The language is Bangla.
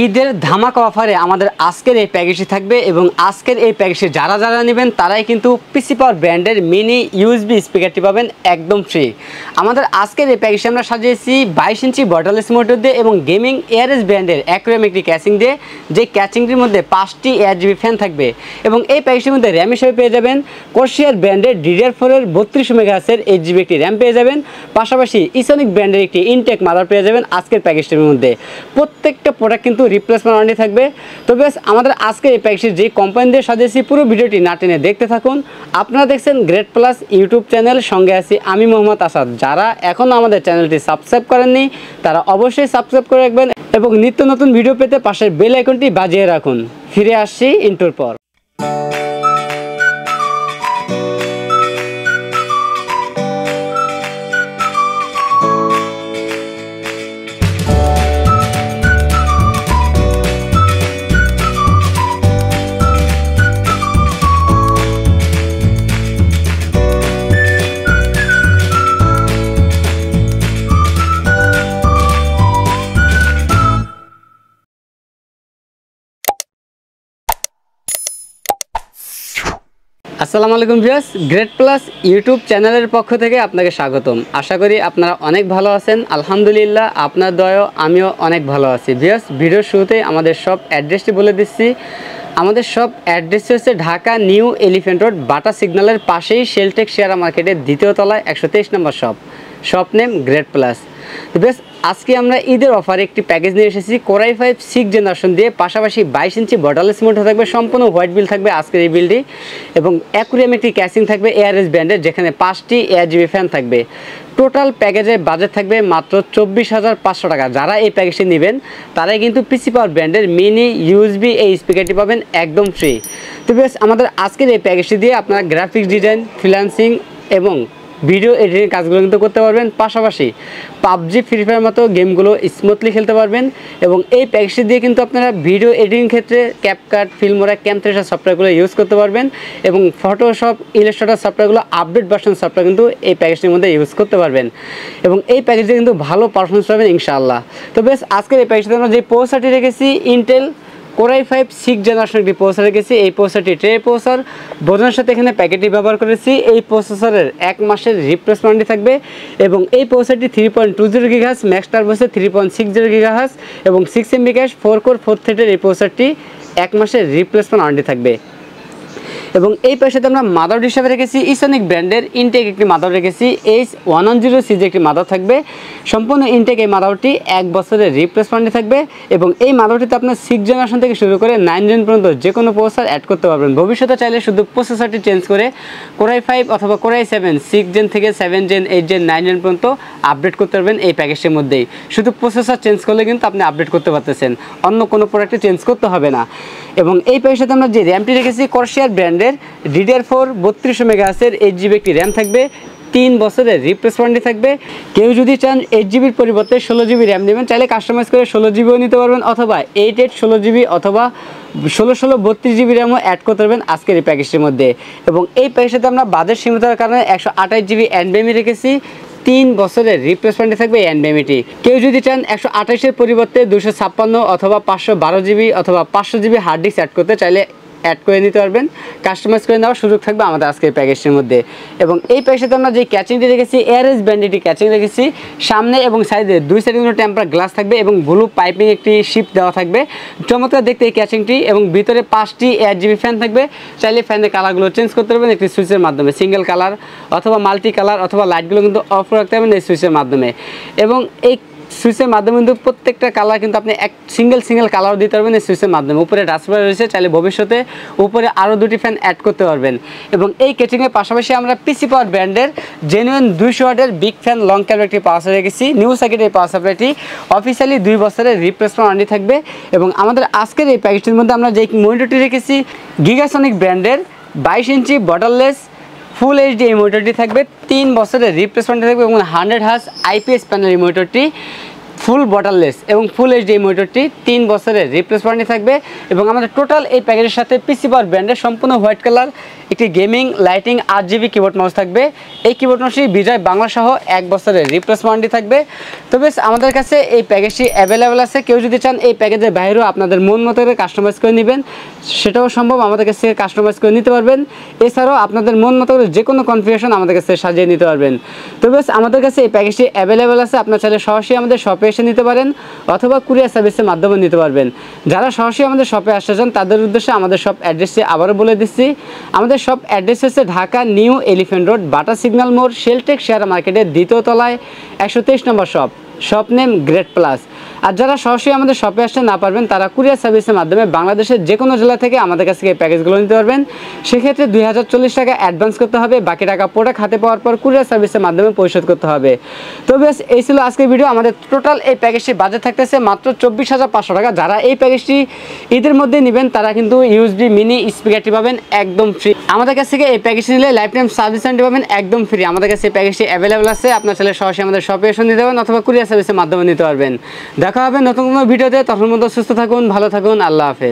ঈদের ধামাকা অফারে আমাদের আজকের এই প্যাকেজটি থাকবে এবং আজকের এই প্যাকেজে যারা যারা নেবেন তারাই কিন্তু পিসি পাওয়ার ব্র্যান্ডের মিনি ইউএসবি স্পিকারটি পাবেন একদম ফ্রি। আমাদের আজকের এই প্যাকেজে আমরা সাজিয়েছি 22 ইঞ্চি বর্ডারলেস মোটর দিয়ে এবং গেমিং এয়ারএস ব্র্যান্ডের অ্যাকুয়ারিয়াম একটি ক্যাচিং দিয়ে, যে ক্যাচিংটির মধ্যে 5টি RGB ফ্যান থাকবে এবং এই প্যাকেজটির মধ্যে র্যাম হিসেবে পেয়ে যাবেন কোর্সিয়ার ব্র্যান্ডের DDR4 এর 32 মেগাহার্টজের 8GB একটি র্যাম পেয়ে যাবেন। পাশাপাশি ইসোনিক ব্র্যান্ডের একটি ইনটেক মাদার পেয়ে যাবেন আজকের প্যাকেজটির মধ্যে। প্রত্যেকটা প্রোডাক্ট কিন্তু রিপ্লেসমেন্ট ওয়ারেন্টি থাকবে। তো বেশ, আমাদের আজকে এই প্যাকেজটি যে কোম্পানি দিয়ে সাজিয়েছি পুরো ভিডিওটি না টেনে দেখতে থাকুন। আপনারা দেখছেন গ্রেট প্লাস ইউটিউব চ্যানেল, সঙ্গে আছি আমি মোহাম্মদ আসাদ। যারা এখনও আমাদের চ্যানেলটি সাবস্ক্রাইব করেননি তারা অবশ্যই সাবস্ক্রাইব করে রাখবেন এবং নিত্য নতুন ভিডিও পেতে পাশের বেল আইকনটি বাজিয়ে রাখুন। ফিরে আসছি ইন্ট্রোর পর। আসসালামু আলাইকুম ভিউয়ার্স, গ্রেট প্লাস ইউটিউব চ্যানেলের পক্ষ থেকে আপনাকে স্বাগতম। আশা করি আপনারা অনেক ভালো আছেন। আলহামদুলিল্লাহ, আপনার দয়াও আমিও অনেক ভালো আছি। ভিউয়ার্স, ভিডিওর শুরুতেই আমাদের সব অ্যাড্রেসটি বলে দিচ্ছি। আমাদের সব অ্যাড্রেসটি হচ্ছে ঢাকা নিউ এলিফ্যান্ট রোড, বাটা সিগন্যালের পাশেই শেলটেক শেয়ার মার্কেটের দ্বিতীয় তলায় 123 নম্বর শপ নেম গ্রেট প্লাস। তো বেশ, আজকে আমরা ঈদের অফারে একটি প্যাকেজ নিয়ে এসেছি কোরাই 5 6th জেনারেশন দিয়ে। পাশাপাশি 22 ইঞ্চি বর্ডারলেস মোটর থাকবে, সম্পূর্ণ হোয়াইট বিল থাকবে আজকের এই বিলটি এবং অ্যাকুয়ারিয়াম একটি ক্যাচিং থাকবে এয়ারএস ব্র্যান্ডের, যেখানে 5টি RGB ফ্যান থাকবে। টোটাল প্যাকেজের বাজেট থাকবে মাত্র 24,500 টাকা। যারা এই প্যাকেজটি নেবেন তারাই কিন্তু পিসি পাওয়ার ব্র্যান্ডের মিনি ইউএসবি এই স্পিকারটি পাবেন একদম ফ্রি। তো বেশ, আমাদের আজকের এই প্যাকেজটি দিয়ে আপনারা গ্রাফিক্স ডিজাইন, ফ্রিল্যান্সিং এবং ভিডিও এডিটিং কাজগুলো কিন্তু করতে পারবেন। পাশাপাশি পাবজি, ফ্রি ফায়ার মতো গেমগুলো স্মুথলি খেলতে পারবেন এবং এই প্যাকেজটি দিয়ে কিন্তু আপনারা ভিডিও এডিটিং ক্ষেত্রে ক্যাপকাট, ফিল্মোরা, ক্যামথ্রেসার সফটওয়্যারগুলো ইউজ করতে পারবেন এবং ফটোশপ, ইলাস্ট্রেটর সফটওয়্যারগুলো আপডেট ভার্সন সফটওয়্যার কিন্তু এই প্যাকেজটির মধ্যে ইউজ করতে পারবেন এবং এই প্যাকেজটি কিন্তু ভালো পারফরমেন্স পাবেন ইনশাআল্লাহ। তো বেশ, আজকের এই প্যাকেজটিতে আমরা যে প্রসেসরটি রেখেছি ইন্টেল কোরাই 5 6th জেনারেশন একটি প্রসেসর রেখেছি। এই প্রসেসরটি ট্রে প্রসেসর বোঝানোর সাথে এখানে প্যাকেটটি ব্যবহার করেছি। এই প্রসেসরের 1 মাসের রিপ্লেসমেন্ট ওয়ারেন্টি থাকবে এবং এই প্রসেসরটি 3.20 GHz, ম্যাক্স টার্বো হচ্ছে 3.60 GHz এবং 6 MB ক্যাশ, 4 কোর 4 থ্রেডের এই প্রসেসরটি 1 মাসের রিপ্লেসমেন্ট ওয়ারেন্টি থাকবে। এবং এই পাশে আমরা মাদার হিসাবে রেখেছি ইসোনিক ব্র্যান্ডের ইনটেক একটি মাদার রেখেছি। H110 একটি মাদার থাকবে, সম্পূর্ণ ইনটেক। এই মাদারটি 1 বছরের রিপ্লেসমেন্ট থাকবে এবং এই মাদারটিতে আপনার 6th জেনারেশন থেকে শুরু করে 9th জেন পর্যন্ত যে কোনো প্রসেসর অ্যাড করতে পারবেন। ভবিষ্যতে চাইলে শুধু প্রসেসরটি চেঞ্জ করে কোরাই 5 অথবা কোরাই 7 6th জেন থেকে 7th gen, 8th gen, 9th gen পর্যন্ত আপডেট করতে পারবেন এই প্যাকেজটির মধ্যেই। শুধু প্রসেসর চেঞ্জ করলে কিন্তু আপনি আপডেট করতে পারতেছেন, অন্য কোনো প্রোডাক্টে চেঞ্জ করতে হবে না। এবং এই প্যাকেজটাতে আমরা যে র্যামটি রেখেছি কোর্সিয়ার ব্র্যান্ডের DDR4 32 মেগাহার্টজের 8GB একটি র্যাম থাকবে, 3 বছরের রিপ্লেসমেন্ট থাকবে। কেউ যদি চান 8GBর পরিবর্তে 16GB র্যাম নেবেন, চাইলে কাস্টমাইজ করে 16GBও নিতে পারবেন অথবা 8 16GB অথবা 16 32GB র্যামও অ্যাড করতে পারবেন আজকের এই প্যাকেজটির মধ্যে। এবং এই প্যাকেজটাতে আমরা বাজেট সীমিতার কারণে 128GB NVMe রেখেছি, 3 বছরের রিপ্লেসমেন্ট থাকবে এই NVMeটি। কেউ যদি চান 128-এর পরিবর্তে 256 অথবা 512GB অথবা 500GB হার্ড ডিস্ক অ্যাড করতে, চাইলে অ্যাড করে নিতে পারবেন, কাস্টমাইজ করে নেওয়ার সুযোগ থাকবে আমাদের আজকের প্যাকেজটির মধ্যে। এবং এই প্যাকেজটাতে আমরা যে ক্যাচিংটি রেখেছি এয়ারএস ব্র্যান্ডের ক্যাচিং রেখেছি, সামনে এবং সাইডে 2 সাইডে কিন্তু টেম্পার গ্লাস থাকবে এবং ব্লু পাইপিং একটি শিপ দেওয়া থাকবে। চমৎকার দেখতে এই ক্যাচিংটি এবং ভিতরে 5টি RGB ফ্যান থাকবে। চাইলে ফ্যানের কালারগুলো চেঞ্জ করতে পারবেন একটি সুইচের মাধ্যমে, সিঙ্গেল কালার অথবা মাল্টি কালার অথবা লাইটগুলো কিন্তু অফ রাখতে পারবেন এই সুইচের মাধ্যমে। এবং এই সুইচের মাধ্যমে কিন্তু প্রত্যেকটা কালার কিন্তু আপনি সিঙ্গেল কালার দিতে পারবেন এই সুইচের মাধ্যমে। উপরে ডাস্টবার রয়েছে, চাইলে ভবিষ্যতে উপরে আরও 2টি ফ্যান অ্যাড করতে পারবেন। এবং এই কেচিংয়ের পাশাপাশি আমরা পিসি পাওয়ার ব্র্যান্ডের জেনুইন 200 ওয়াটের বিগ ফ্যান লং ক্যাবল একটি পাওয়ার সাপ্লাই রেখেছি। নিউ সার্কিটের এই পাওয়ার সাপ্লাইটি অফিসিয়ালি 2 বছরের রিপ্লেসমেন্ট ওয়ারেন্টি থাকবে। এবং আমাদের আজকের এই প্যাকেজটির মধ্যে আমরা যে মনিটরটি রেখেছি গিগাসনিক ব্র্যান্ডের 22 ইঞ্চি বর্ডারলেস ফুল HD এই মনিটরটি থাকবে, 3 বছরের রিপ্লেসমেন্ট থাকবে এবং 100 Hz IPS প্যানেল এই মনিটরটি। ফুল বটললেস এবং ফুল এইচডি মনিটরটি 3 বছরের রিপ্লেস ওয়ারেন্টি থাকবে এবং আমাদের টোটাল এই প্যাকেজের সাথে পিসি পাওয়ার ব্র্যান্ডের সম্পূর্ণ হোয়াইট কালার একটি gaming lighting 8GB keyboard mouse থাকবে। এই কিবোর্ড মাউসটি বিজয় বাংলা সহ 1 বছরের রিপ্লেস ওয়ারেন্টি থাকবে। তো বেশ আমাদের কাছে এই প্যাকেজটি অ্যাভেলেবেল আছে। কেউ যদি চান এই প্যাকেজের বাইরেও আপনাদের মন মতো করে কাস্টমাইজ করে নেবেন সেটাও সম্ভব, আমাদের কাছে কাস্টমাইজ করে নিতে পারবেন। এছাড়াও আপনাদের মন মতো করে যে কোনো কনফিগারেশন আমাদের কাছে সাজিয়ে নিতে পারবেন। তো বেশ আমাদের কাছে এই প্যাকেজটি অ্যাভেলেবেল আছে। আপনার চাইলে সরাসরি আমাদের শপে এসে নিতে পারেন অথবা কুরিয়ার সার্ভিসের মাধ্যমে নিতে পারবেন। যারা সরাসরি আমাদের শপে আসতে চান তাদের উদ্দেশ্যে আমাদের শপ অ্যাড্রেসটি আবারও বলে দিচ্ছি। আমাদের শপ অ্যাড্রেস হচ্ছে ঢাকা নিউ এলিফ্যান্ট রোড, বাটা সিগন্যাল মোড়, শেলটেক শেয়ার মার্কেটের 2য় তলায় 123 নম্বর শপ নেম গ্রেট প্লাস। আর যারা সরাসরি আমাদের শপে আসতে না পারবেন তারা কুরিয়ার সার্ভিসের মাধ্যমে বাংলাদেশের যে কোনো জেলা থেকে আমাদের কাছ থেকে এই প্যাকেজগুলো নিতে পারবেন। সেক্ষেত্রে 2040 টাকা অ্যাডভান্স করতে হবে, বাকি টাকা প্রোডাক্ট হাতে পাওয়ার পর কুরিয়ার সার্ভিসের মাধ্যমে পরিশোধ করতে হবে। তো বেশ এই ছিল আজকের ভিডিও। আমাদের টোটাল এই প্যাকেজটি বাজেট থাকতেছে মাত্র 24,500 টাকা। যারা এই প্যাকেজটি ঈদের মধ্যে নেবেন তারা কিন্তু ইউএসবি মিনি স্পিকারটি পাবেন একদম ফ্রি। আমাদের কাছ থেকে এই প্যাকেজটি নিলে লাইফ টাইম সার্ভিস ওয়ারেন্টি পাবেন একদম ফ্রি। আমাদের কাছে এই প্যাকেজটি অ্যাভেলেবেল আছে। আপনার চাইলে সরাসরি আমাদের শপে এসে নিতে পারবেন অথবা কুরিয়ার সার্ভিসের মাধ্যমে নিতে পারবেন। দেখা হবে নতুন কোনো ভিডিওতে, তখন মতো সুস্থ থাকুন, ভালো থাকুন, আল্লাহ হাফেজ।